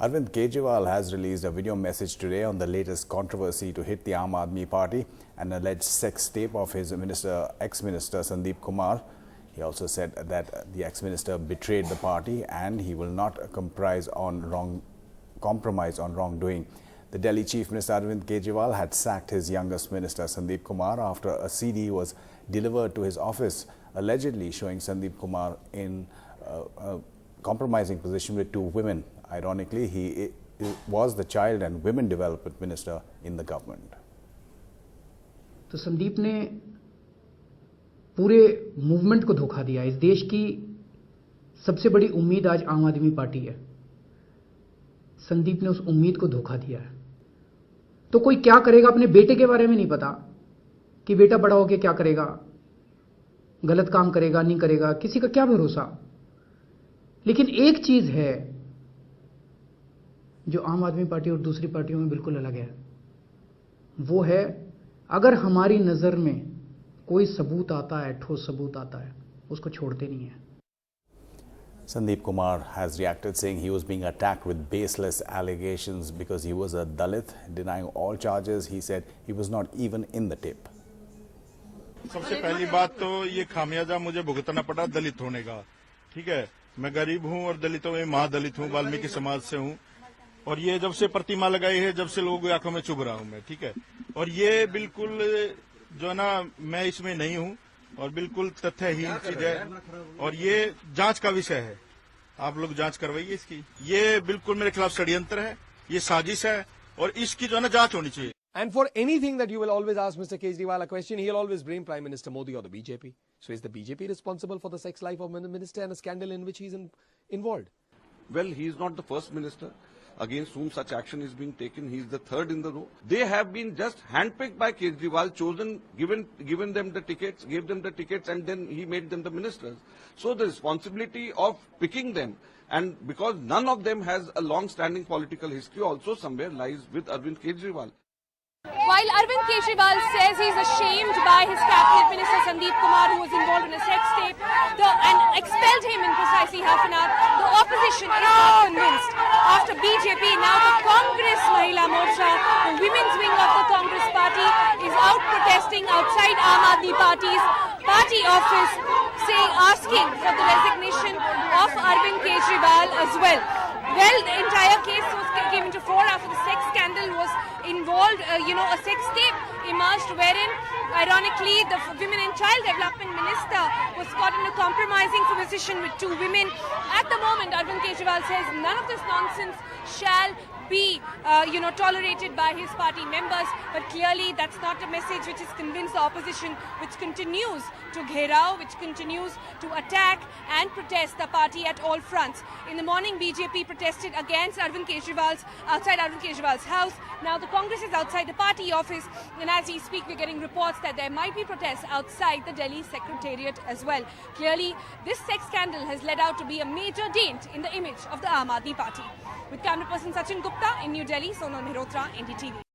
Arvind Kejriwal has released a video message today on the latest controversy to hit the Aam Aadmi Party, an alleged sex tape of his ex-minister Sandeep Kumar. He also said that the ex-minister betrayed the party and he will not compromise on wrongdoing. The Delhi Chief Minister Arvind Kejriwal had sacked his youngest minister Sandeep Kumar after a CD was delivered to his office, allegedly showing Sandeep Kumar in a compromising position with two women. Ironically, he was the Child and Women Development Minister in the government. तो संदीप ने पूरे movement को धोखा दिया। इस देश की सबसे बड़ी उम्मीद आज आम आदमी पार्टी है। संदीप ने उस उम्मीद को धोखा दिया है। तो कोई क्या करेगा, अपने बेटे के बारे में नहीं पता कि बेटा बड़ा होकर क्या करेगा, गलत काम करेगा नहीं करेगा, किसी का क्या भरोसा। लेकिन एक चीज है जो आम आदमी पार्टी और दूसरी पार्टियों में बिल्कुल अलग है, वो है अगर हमारी नजर में कोई सबूत आता है, ठोस सबूत आता है, उसको छोड़ते नहीं है। Sandeep Kumar has reacted saying he was being attacked with baseless allegations because he was a Dalit, denying all charges. He said he was not even in the tape. सबसे पहली बात तो ये खामियाजा मुझे भुगतना पड़ा दलित होने का। ठीक है, मैं गरीब हूँ और दलितों में महादलित हूँ, वाल्मीकि समाज से हूँ और ये जब से प्रतिमा लगाई है जब से लोगों की आंखों में चुभ रहा हूँ मैं। ठीक है, और ये बिल्कुल जो है ना, मैं इसमें नहीं हूँ और बिल्कुल तथ्यहीन चीज है और ये जांच का विषय है। आप लोग जांच करवाइए इसकी। ये बिल्कुल मेरे खिलाफ षड्यंत्र है, ये साजिश है और इसकी जो है ना जांच होनी चाहिए। And for anything that you will always ask Mr. Kejriwal a question, he'll always blame Prime Minister Modi or the BJP. So is the BJP responsible for the sex life of the minister and a scandal in which he's involved? Well, he is not the first minister against whom such action is being taken. He is the third in the row. They have been just handpicked by Kejriwal, chosen, given them the tickets, gave them the tickets, and then he made them the ministers. So the responsibility of picking them, and because none of them has a long-standing political history, also somewhere lies with Arvind Kejriwal. While Arvind Kejriwal says he's ashamed by his cabinet minister Sandeep Kumar, who was involved in a sex tape, and expelled him in precisely half an hour, the opposition is not convinced. After BJP, now the Congress Mahila Morcha, the women's wing of the Congress party, is out protesting outside Aam Aadmi Party's party office, asking for the resignation of Arvind Kejriwal as well. Well, the entire case came into fore after the sex scandal was involved. A sex tape emerged wherein, ironically, the Women and Child Development Minister was caught in a compromising position with two women. At the moment, Arvind Kejriwal says none of this nonsense shall be, tolerated by his party members. But clearly, that's not a message which has convinced the opposition, which continues to gherao, which continues to attack and protest the party at all fronts. In the morning, BJP protested against outside Arvind Kejriwal's house. Now the Congress is outside the party office, and as we speak, we're getting reports that there might be protests outside the Delhi Secretariat as well. Clearly, this sex scandal has led out to be a major dent in the image of the Aam Aadmi Party. With camera person Sachin Gupta in New Delhi, Sonal Mehrotra, NDTV.